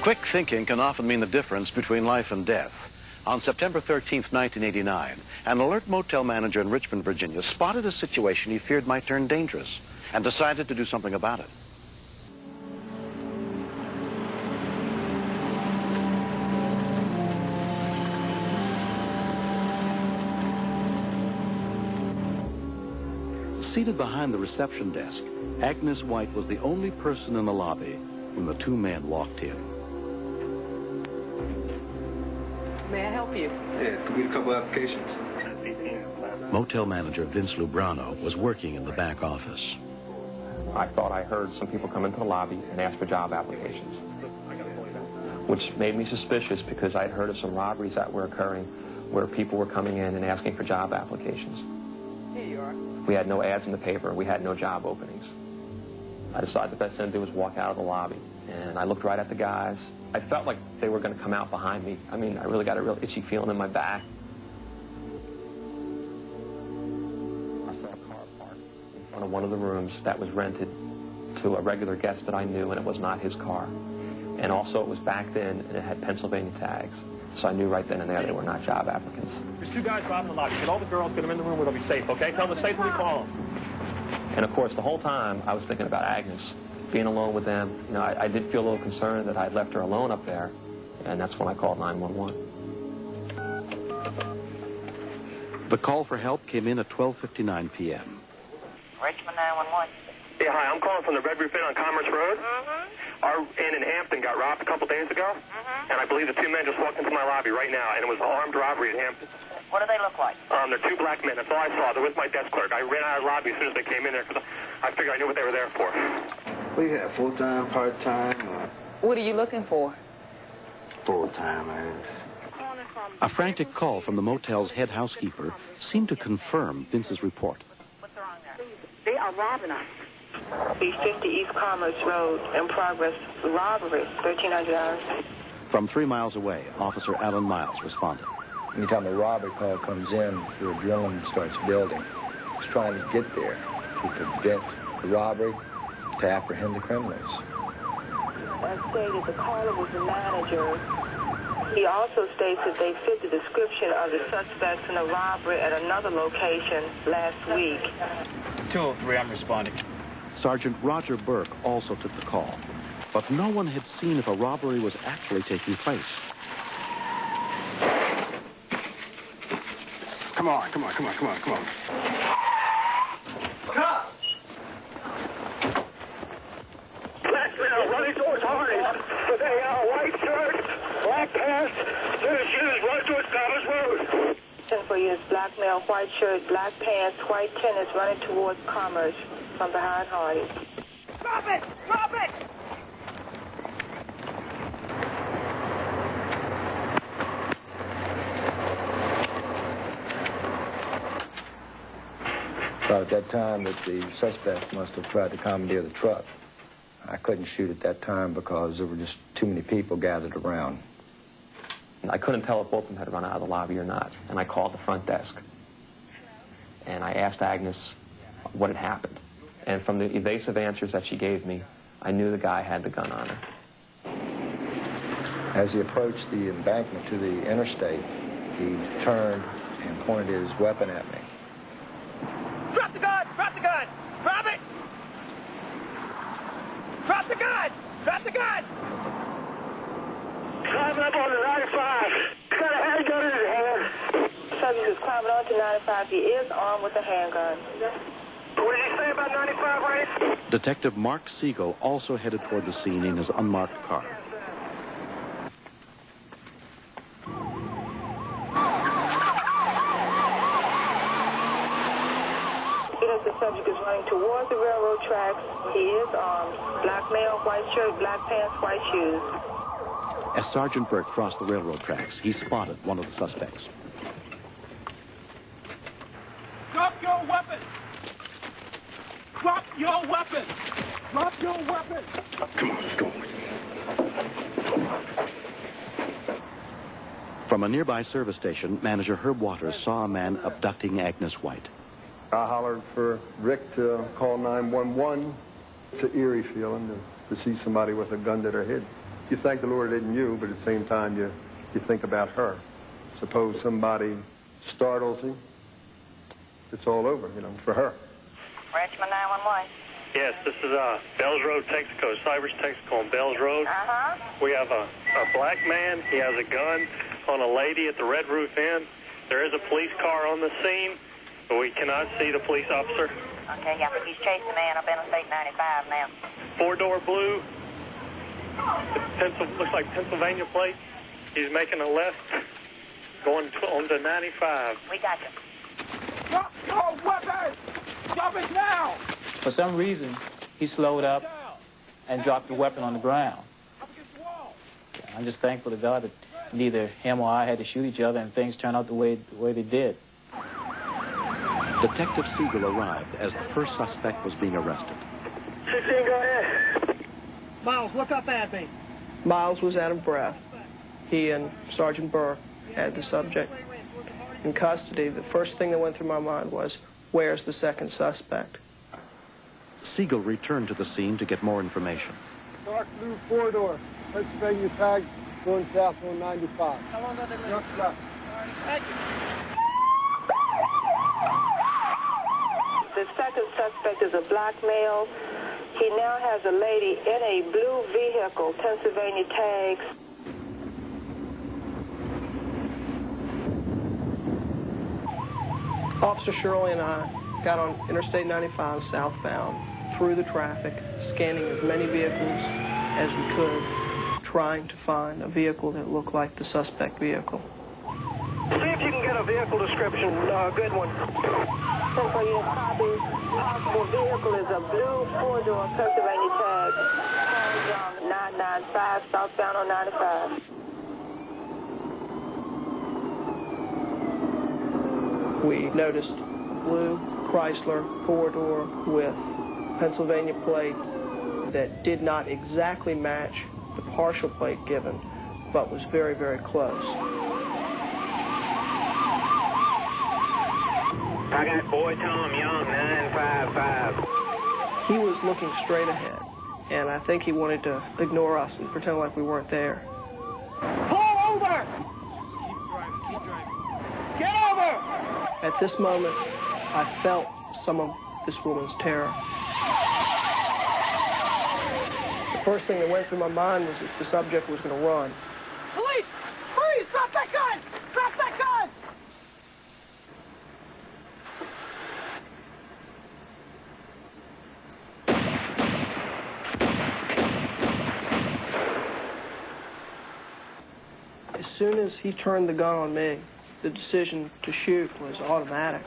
Quick thinking can often mean the difference between life and death. On September 13th, 1989, an alert motel manager in Richmond, Virginia, spotted a situation he feared might turn dangerous and decided to do something about it. Seated behind the reception desk, Agnes White was the only person in the lobby when the two men walked in. May I help you? Yeah, could we get a couple applications? Motel manager Vince Lubrano was working in the back office. I thought I heard some people come into the lobby and ask for job applications, which made me suspicious because I'd heard of some robberies that were occurring where people were coming in and asking for job applications. Here you are. We had no ads in the paper. We had no job openings. I decided the best thing to do was walk out of the lobby, and I looked right at the guys. I felt like they were going to come out behind me. I mean, I really got a real itchy feeling in my back. I saw a car parked in front of one of the rooms that was rented to a regular guest that I knew, and it was not his car. And also it was backed in, and it had Pennsylvania tags. So I knew right then and there they were not job applicants. There's two guys robbing the lobby. Get all the girls, get them in the room where they'll be safe, okay? Tell them to safely call them. And of course, the whole time I was thinking about Agnes, being alone with them. You know, I did feel a little concerned that I'd left her alone up there, and that's when I called 911. The call for help came in at 12:59 p.m. Richmond 911. Yeah, hi, I'm calling from the Red Roof Inn on Commerce Road. Our inn in Hampton got robbed a couple days ago, and I believe the two men just walked into my lobby right now, and it was an armed robbery in Hampton. What do they look like? They're two black men. That's all I saw. They're with my desk clerk. I ran out of the lobby as soon as they came in there because I figured I knew what they were there for. We have full-time, part-time, What are you looking for? full-time. A frantic call from the motel's head housekeeper seemed to confirm Vince's report. What's wrong there? They are robbing us. 50 East Commerce Road, in progress, robbery, $1,300. From 3 miles away, Officer Alan Miles responded. Anytime a robbery call comes in, your adrenaline starts building. It's trying to get there to prevent the robbery, to apprehend the criminals. As stated, the caller was the manager. He also states that they fit the description of the suspects in a robbery at another location last week. 203, I'm responding. Sergeant Roger Burke also took the call, but no one had seen if a robbery was actually taking place. Come on. Black men running towards Harney's with a white shirt, black pants, tennis shoes, running towards Commerce Road. 10 for years, black male, white shirt, black pants, white tennis, running towards Commerce from behind Hardy's. Drop it! Drop it! Thought at that time that the suspect must have tried to commandeer the truck. I couldn't shoot at that time because there were just too many people gathered around. I couldn't tell if both of them had run out of the lobby or not, and I called the front desk. And I asked Agnes what had happened. And from the evasive answers that she gave me, I knew the guy had the gun on her. As he approached the embankment to the interstate, he turned and pointed his weapon at me. Drop the gun! Drop the gun! Drop it! Drop the gun! Drop the gun! Climbing up on the 95. He's got a handgun in his hand. Subject is climbing onto 95. He is armed with a handgun. What did he say about 95, Ray? Detective Mark Siegel also headed toward the scene in his unmarked car. The subject is running towards the railroad tracks. He is armed. Black male, white shirt, black pants, white shoes. As Sergeant Burke crossed the railroad tracks, he spotted one of the suspects. Drop your weapon! Drop your weapon! Drop your weapon! Come on, let's go. From a nearby service station, manager Herb Waters saw a man abducting Agnes White. I hollered for Rick to call 911 to Erie feeling to see somebody with a gun to their head. you thank the Lord it isn't you, but at the same time you think about her. Suppose somebody startles him, it's all over, you know, for her. Richmond 911. Yes, this is Bells Road, Texaco, Cybers Texaco on Bells Road. Uh-huh. We have a black man. He has a gun on a lady at the Red Roof Inn. There is a police car on the scene, but we cannot see the police officer. Okay, yeah, he's chasing the man up Interstate 95 now. Four-door blue. Looks like Pennsylvania plate. He's making a left, going on to 95. We got you. Drop your weapons! Drop it now! For some reason, he slowed up and dropped the weapon on the ground. I'm just thankful to God that neither him or I had to shoot each other and things turned out the way they did. Detective Siegel arrived as the first suspect was being arrested. 16, go ahead. Miles, look up at me. Miles was out of breath. He and Sergeant Burke had the subject in custody. The first thing that went through my mind was, where's the second suspect? Siegel returned to the scene to get more information. Dark blue four-door, Pennsylvania tag, going south on 95. How long have they been? Just left. Thank you. The second suspect is a black male. He now has a lady in a blue vehicle, Pennsylvania tags. Officer Shirley and I got on Interstate 95 southbound through the traffic, scanning as many vehicles as we could, trying to find a vehicle that looked like the suspect vehicle. See if you can get a vehicle description, a good one. So for your copy, possible vehicle is a blue four-door Pennsylvania tag, 995 southbound on 95. We noticed a blue Chrysler four-door with Pennsylvania plate that did not exactly match the partial plate given, but was very, very close. I got Boy Tom Young, 955. He was looking straight ahead, and I think he wanted to ignore us and pretend like we weren't there. Pull over! Keep driving. Get over! At this moment, I felt some of this woman's terror. The first thing that went through my mind was that the subject was going to run. Police! Freeze! Drop that gun! Drop that gun! As soon as he turned the gun on me, the decision to shoot was automatic.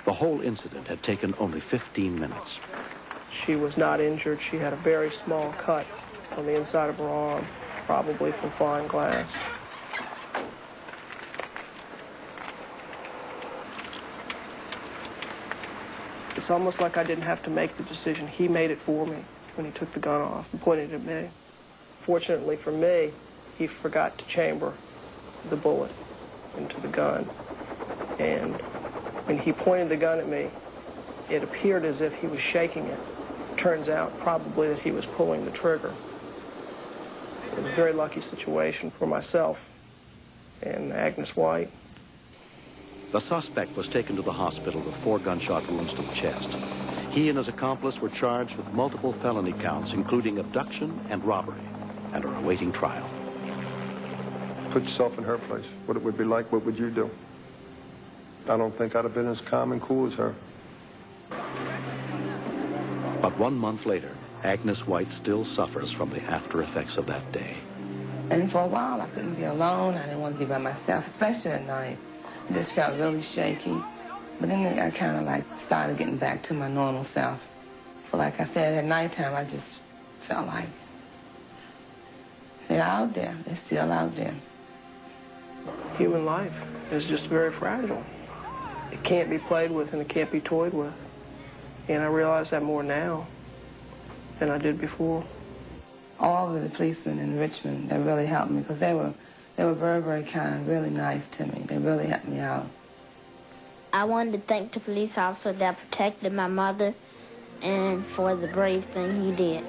The whole incident had taken only 15 minutes. She was not injured. She had a very small cut on the inside of her arm, probably from flying glass. It's almost like I didn't have to make the decision. He made it for me when he took the gun off and pointed at me. Fortunately for me, he forgot to chamber the bullet into the gun. And when he pointed the gun at me, it appeared as if he was shaking it. Turns out probably that he was pulling the trigger. It was a very lucky situation for myself and Agnes White. The suspect was taken to the hospital with 4 gunshot wounds to the chest. He and his accomplice were charged with multiple felony counts, including abduction and robbery, and are awaiting trial. Put yourself in her place. What it would be like, what would you do? I don't think I'd have been as calm and cool as her. But 1 month later, Agnes White still suffers from the after effects of that day. And for a while, I couldn't be alone. I didn't want to be by myself, especially at night. I just felt really shaky. But then I kind of like started getting back to my normal self. But like I said, at nighttime, I just felt like they're out there. They're still out there. Human life is just very fragile. It can't be played with and it can't be toyed with. And I realize that more now than I did before. All of the policemen in Richmond, they really helped me because they were very, very kind, really nice to me. They really helped me out. I wanted to thank the police officer that protected my mother and for the brave thing he did.